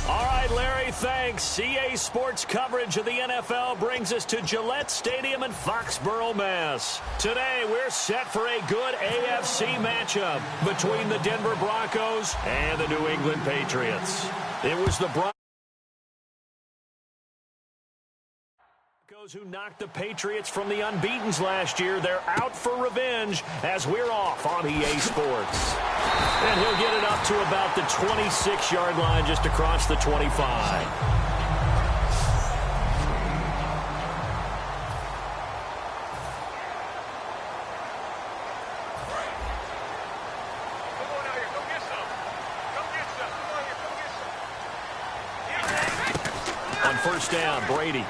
All right, Larry, thanks. CA Sports coverage of the NFL brings us to Gillette Stadium in Foxborough, Mass. Today, we're set for a good AFC matchup between the Denver Broncos and the New England Patriots. It was the Broncos who knocked the Patriots from the unbeatens last year. They're out for revenge as we're off on EA Sports. And he'll get it up to about the 26-yard line, just across the 25. On first down, Brady.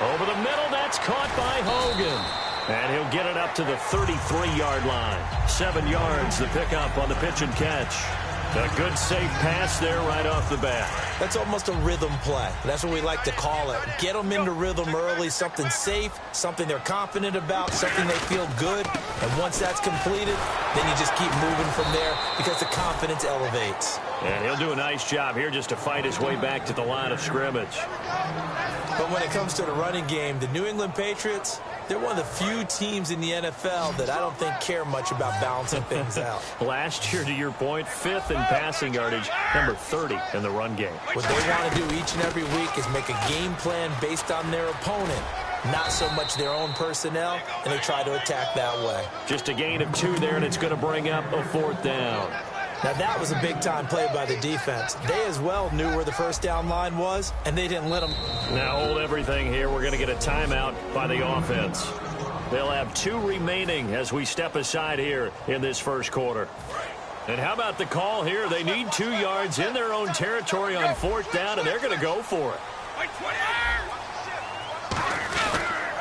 Over the middle, that's caught by Hogan. And he'll get it up to the 33-yard line. 7 yards, the pickup on the pitch and catch. A good safe pass there right off the bat. That's almost a rhythm play. That's what we like to call it. Get them into rhythm early, something safe, something they're confident about, something they feel good. And once that's completed, then you just keep moving from there because the confidence elevates. And he'll do a nice job here just to fight his way back to the line of scrimmage. But when it comes to the running game, the New England Patriots, they're one of the few teams in the NFL that I don't think care much about balancing things out. Last year, to your point, 5th in passing yardage, number 30 in the run game. What they want to do each and every week is make a game plan based on their opponent, not so much their own personnel, and they try to attack that way. Just a gain of 2 there, and it's going to bring up a 4th down. Now, that was a big-time play by the defense. They as well knew where the first down line was, and they didn't let them. Now, hold everything here. We're going to get a timeout by the offense. They'll have 2 remaining as we step aside here in this first quarter. And how about the call here? They need 2 yards in their own territory on 4th down, and they're going to go for it.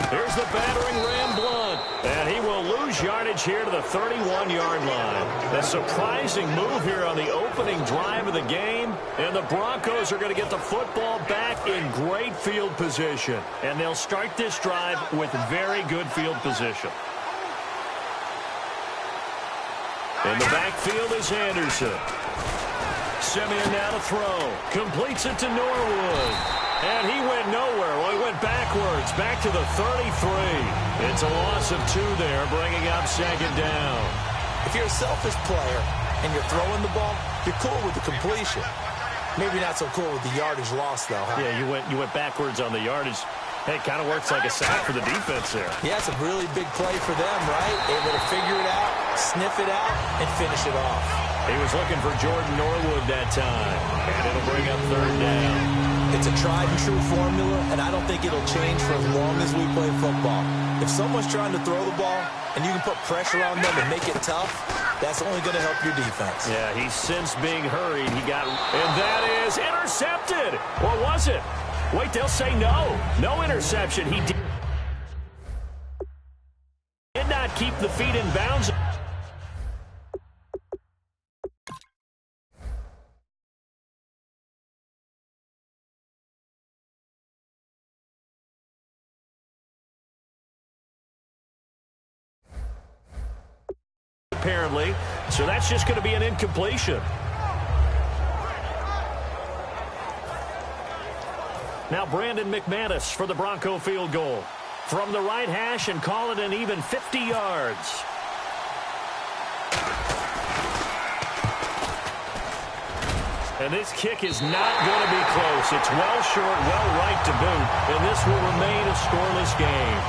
Here's the battering Ram Blunt, and he will lose yardage here to the 31-yard line. A surprising move here on the opening drive of the game, and the Broncos are going to get the football back in great field position. And they'll start this drive with very good field position. In the backfield is Anderson. Simeon now to throw. Completes it to Norwood. And he went nowhere. Well, he went backwards, back to the 33. It's a loss of 2 there, bringing up 2nd down. If you're a selfish player and you're throwing the ball, you're cool with the completion. Maybe not so cool with the yardage loss, though, huh? Yeah, you went backwards on the yardage. Hey, it kind of works like a sack for the defense there. Yeah, it's a really big play for them, right? Able to figure it out, sniff it out, and finish it off. He was looking for Jordan Norwood that time, and it'll bring up 3rd down. It's a tried-and-true formula, and I don't think it'll change for as long as we play football. If someone's trying to throw the ball and you can put pressure on them and make it tough, that's only going to help your defense. Yeah, he's since being hurried. And that is intercepted. Or was it? Wait, they'll say no. No interception. He did not keep the feet in bounds. Apparently, so that's just going to be an incompletion. Now Brandon McManus for the Bronco field goal. From the right hash and call it an even 50 yards. And this kick is not going to be close. It's well short, well right to boot, and this will remain a scoreless game.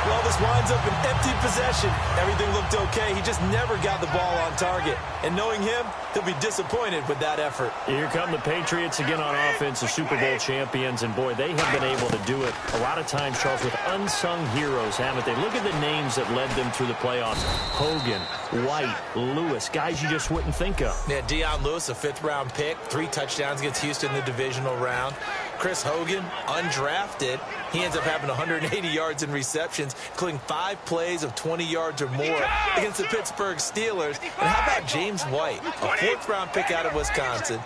Well, this winds up an empty possession. Everything looked okay. He just never got the ball on target. And knowing him, he'll be disappointed with that effort. Here come the Patriots again on offense, the Super Bowl champions. And, boy, they have been able to do it a lot of times, Charles, with unsung heroes, haven't they? Look at the names that led them through the playoffs. Hogan, White, Lewis, guys you just wouldn't think of. Yeah, Deion Lewis, a 5th-round pick, 3 touchdowns against Houston in the divisional round. Chris Hogan, undrafted. He ends up having 180 yards in receptions, including 5 plays of 20 yards or more against the Pittsburgh Steelers. And how about James White, a 4th-round pick out of Wisconsin?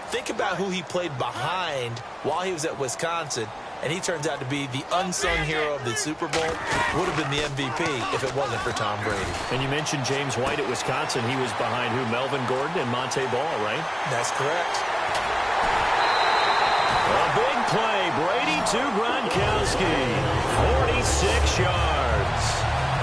Think about who he played behind while he was at Wisconsin, and he turns out to be the unsung hero of the Super Bowl. Would have been the MVP if it wasn't for Tom Brady. And you mentioned James White at Wisconsin. He was behind who? Melvin Gordon and Monte Ball, right? That's correct. to Gronkowski. 46 yards.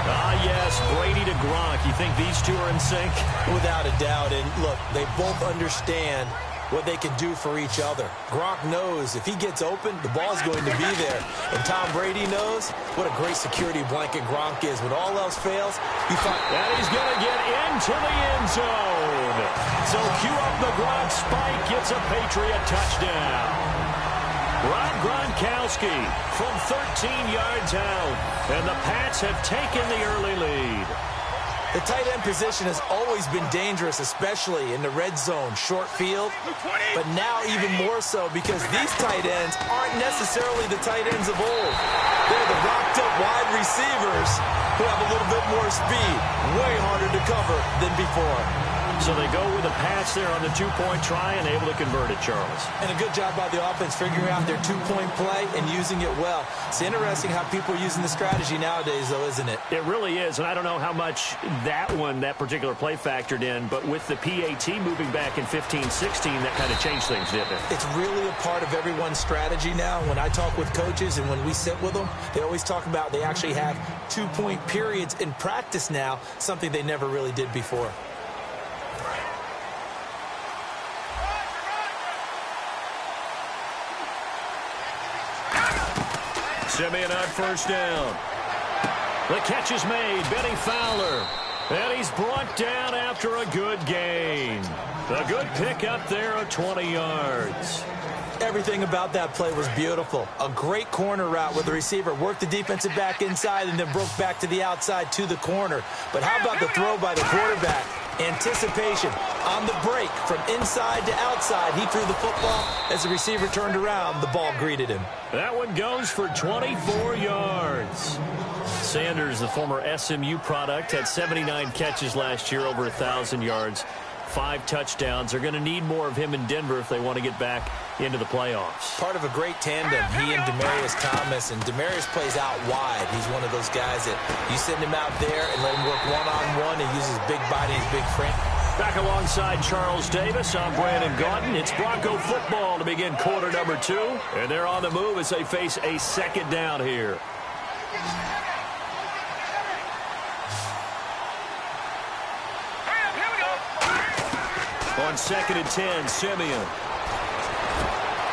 Ah, yes, Brady to Gronk. You think these two are in sync? Without a doubt. And look, they both understand what they can do for each other. Gronk knows if he gets open, the ball's going to be there. And Tom Brady knows what a great security blanket Gronk is. When all else fails, he finds... And he's going to get into the end zone. So cue up the Gronk spike. Gets a Patriot touchdown. Rob Gronkowski from 13 yards out. And the Pats have taken the early lead. The tight end position has always been dangerous, especially in the red zone, short field. But now even more so because these tight ends aren't necessarily the tight ends of old. They're the rocked-up wide receivers who have a little bit more speed. Way harder to cover than before. So they go with a pass there on the two-point try and able to convert it, Charles. And a good job by the offense figuring out their two-point play and using it well. It's interesting how people are using the strategy nowadays, though, isn't it? It really is, and I don't know how much that particular play factored in, but with the PAT moving back in 15-16, that kind of changed things, didn't it? It's really a part of everyone's strategy now. When I talk with coaches and when we sit with them, they always talk about they actually have two-point periods in practice now, something they never really did before. Simeon on first down. The catch is made. Benny Fowler. And he's brought down after a good gain. A good pick up there at 20 yards. Everything about that play was beautiful. A great corner route where the receiver worked the defensive back inside and then broke back to the outside to the corner. But how about the throw by the quarterback? Anticipation on the break from inside to outside. He threw the football. As the receiver turned around, the ball greeted him. That one goes for 24 yards. Sanders, the former SMU product, had 79 catches last year, over 1,000 yards, 5 touchdowns. They're going to need more of him in Denver if they want to get back into the playoffs. Part of a great tandem, he and Demaryius Thomas. And Demaryius plays out wide. He's one of those guys that you send him out there and let him work one-on-one and uses big body and his big frame. Back alongside Charles Davis, I'm Brandon Gaudin. It's Bronco football to begin quarter number 2. And they're on the move as they face a second down here. On 2nd and 10, Simeon.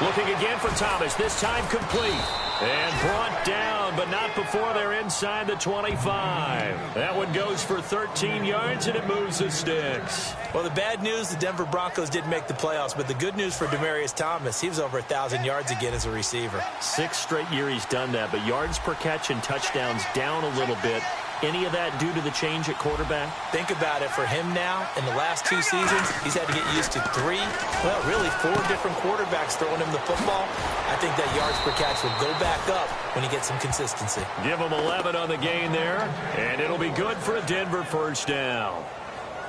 Looking again for Thomas, this time complete. And brought down, but not before they're inside the 25. That one goes for 13 yards, and it moves the sticks. Well, the bad news, the Denver Broncos didn't make the playoffs, but the good news for Demaryius Thomas, he was over 1,000 yards again as a receiver. 6th straight year he's done that, but yards per catch and touchdowns down a little bit. Any of that due to the change at quarterback? Think about it. For him now, in the last 2 seasons, he's had to get used to 4 different quarterbacks throwing him the football. I think that yards per catch will go back up when he gets some consistency. Give him 11 on the gain there, and it'll be good for a Denver first down.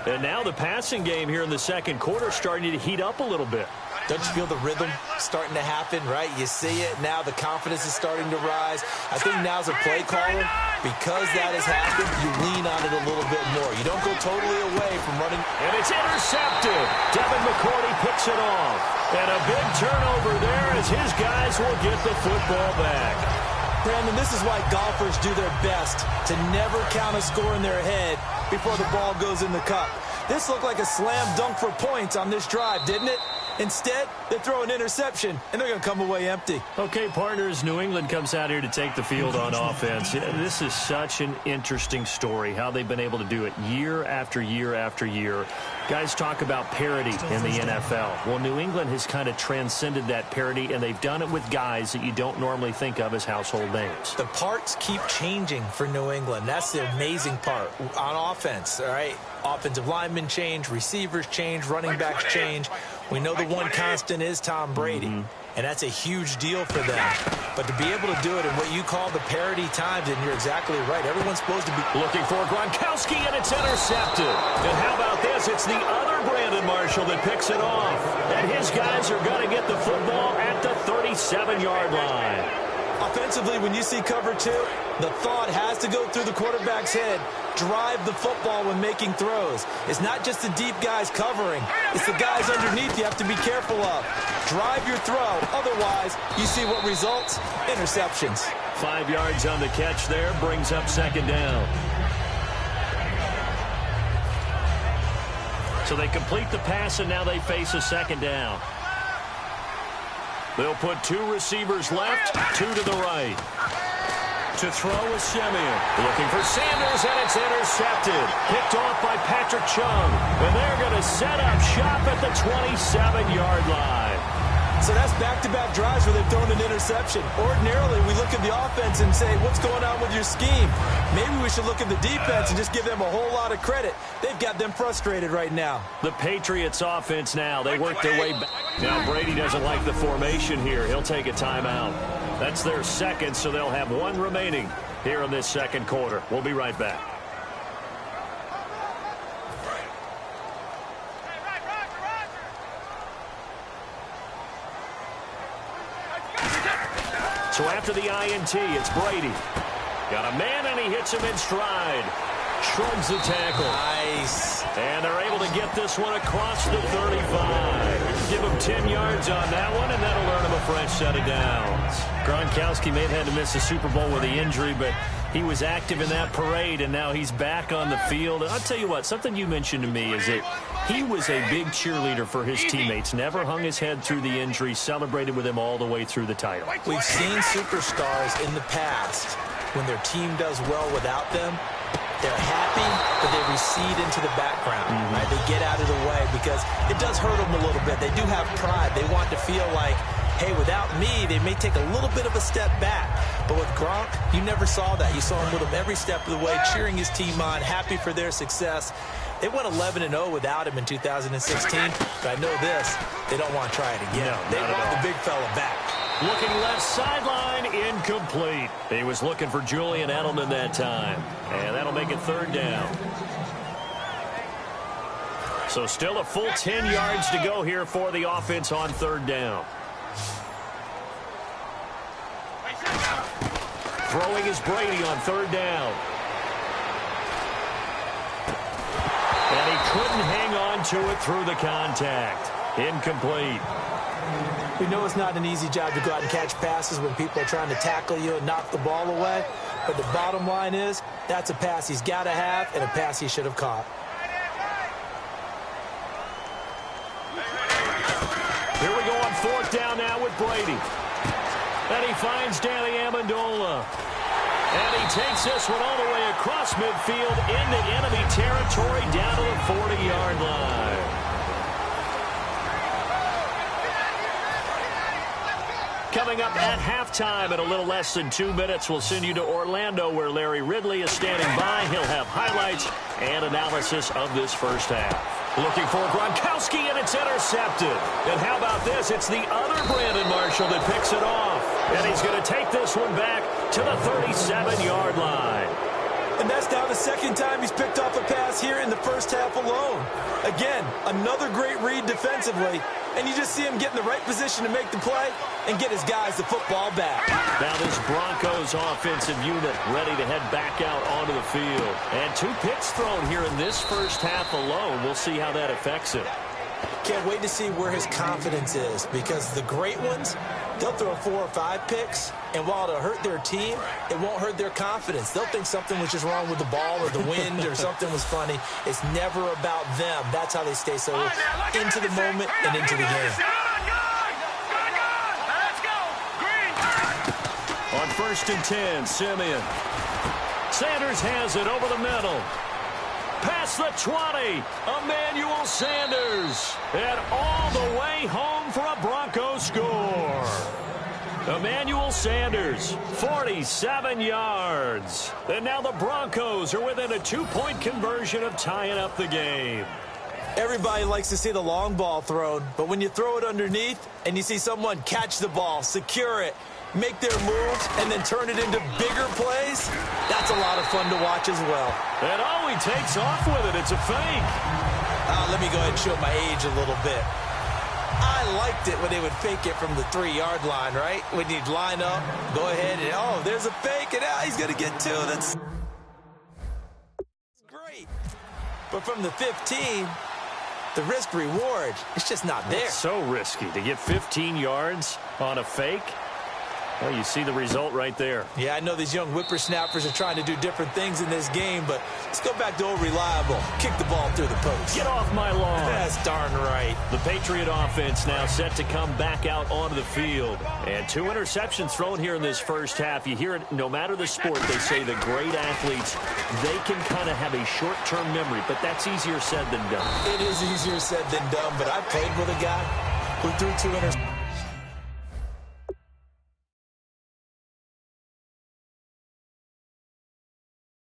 And now the passing game here in the second quarter starting to heat up a little bit. Don't you feel the rhythm starting to happen, right? You see it. Now the confidence is starting to rise. I think now's a play caller. Because that has happened, you lean on it a little bit more. You don't go totally away from running. And it's intercepted. Devin McCourty picks it off. And a big turnover there as his guys will get the football back. Brandon, this is why golfers do their best to never count a score in their head before the ball goes in the cup. This looked like a slam dunk for points on this drive, didn't it? Instead, they throw an interception, and they're going to come away empty. Okay, partners, New England comes out here to take the field on offense. This is such an interesting story, how they've been able to do it year after year after year. Guys talk about parity in the NFL. Well, New England has kind of transcended that parity, and they've done it with guys that you don't normally think of as household names. The parts keep changing for New England. That's the amazing part on offense, all right? Offensive linemen change, receivers change, running backs change. We know the one constant is Tom Brady, and that's a huge deal for them. But to be able to do it in what you call the parity times, and you're exactly right, everyone's supposed to be looking for Gronkowski, and it's intercepted. And how about this? It's the other Brandon Marshall that picks it off. And his guys are going to get the football at the 37-yard line. Offensively, when you see cover two, the thought has to go through the quarterback's head. Drive the football when making throws. It's not just the deep guys covering. It's the guys underneath you have to be careful of. Drive your throw. Otherwise, you see what results? Interceptions. 5 yards on the catch there. Brings up second down. So they complete the pass, and now they face a second down. They'll put 2 receivers left, 2 to the right. To throw is Simeon. Looking for Sanders, and it's intercepted. Picked off by Patrick Chung. And they're going to set up shop at the 27-yard line. So that's back-to-back drives where they've thrown an interception. Ordinarily, we look at the offense and say, what's going on with your scheme? Maybe we should look at the defense and just give them a whole lot of credit. They've got them frustrated right now. The Patriots offense now. They work their way back. Now Brady doesn't like the formation here. He'll take a timeout. That's their second, so they'll have 1 remaining here in this second quarter. We'll be right back. So after the INT, it's Brady. Got a man, and he hits him in stride. Shrugs the tackle. Nice. And they're able to get this one across the 35. Give him 10 yards on that one, and that'll earn him a fresh set of downs. Gronkowski may have had to miss the Super Bowl with the injury, but he was active in that parade, and now he's back on the field. And I'll tell you what, something you mentioned to me is that he was a big cheerleader for his teammates. Never hung his head through the injury, celebrated with him all the way through the title. We've seen superstars in the past, when their team does well without them, they're happy, but they recede into the background. Right? They get out of the way because it does hurt them a little bit. They do have pride. They want to feel like, hey, without me, they may take a little bit of a step back. But with Gronk, you never saw that. You saw him with him every step of the way, cheering his team on, happy for their success. They went 11-0 without him in 2016, but I know this, they don't want to try it again. No, they want the big fella back. Looking left sideline, incomplete. He was looking for Julian Edelman that time. And that'll make it third down. So still a full 10 yards to go here for the offense on third down. Throwing is Brady on third down. And he couldn't hang on to it through the contact. Incomplete. We know it's not an easy job to go out and catch passes when people are trying to tackle you and knock the ball away. But the bottom line is, that's a pass he's got to have and a pass he should have caught. Here we go on fourth down now with Brady. And he finds Danny Amendola. And he takes this one all the way across midfield into enemy territory down to the 40-yard line. Coming up at halftime in a little less than 2 minutes, we'll send you to Orlando where Larry Ridley is standing by. He'll have highlights and analysis of this first half. Looking for Gronkowski, and it's intercepted. And how about this? It's the other Brandon Marshall that picks it off. And he's going to take this one back to the 37-yard line. And that's now the second time he's picked off a pass here in the first half alone. Again, another great read defensively. And you just see him get in the right position to make the play and get his guys the football back. Now this Broncos offensive unit ready to head back out onto the field. And 2 picks thrown here in this first half alone. We'll see how that affects it. Can't wait to see where his confidence is, because the great ones, they'll throw 4 or 5 picks, and while it'll hurt their team, it won't hurt their confidence. They'll think something was just wrong with the ball or the wind or something was funny. It's never about them. That's how they stay so into the moment and into the game. On first and 10, Simeon. Sanders has it over the middle. Past the 20, Emmanuel Sanders. And all the way home for a Broncos score. Emmanuel Sanders, 47 yards. And now the Broncos are within a 2-point conversion of tying up the game. Everybody likes to see the long ball thrown, but when you throw it underneath and you see someone catch the ball, secure it, make their moves, and then turn it into bigger plays, that's a lot of fun to watch as well. And oh, he takes off with it. It's a fake. Let me go ahead and show my age a little bit. I liked it when they would fake it from the 3-yard line, right? When you'd line up, go ahead, and oh, there's a fake, and now he's going to get 2. That's great. But from the 15, the risk-reward, it's just not there. It's so risky to get 15 yards on a fake. Well, you see the result right there. Yeah, I know these young whippersnappers are trying to do different things in this game, but let's go back to old reliable. Kick the ball through the post. Get off my lawn. That's darn right. The Patriot offense now set to come back out onto the field. And 2 interceptions thrown here in this first half. You hear it, no matter the sport, they say the great athletes, they can kind of have a short-term memory, but that's easier said than done. It is easier said than done, but I played with a guy who threw 2 interceptions.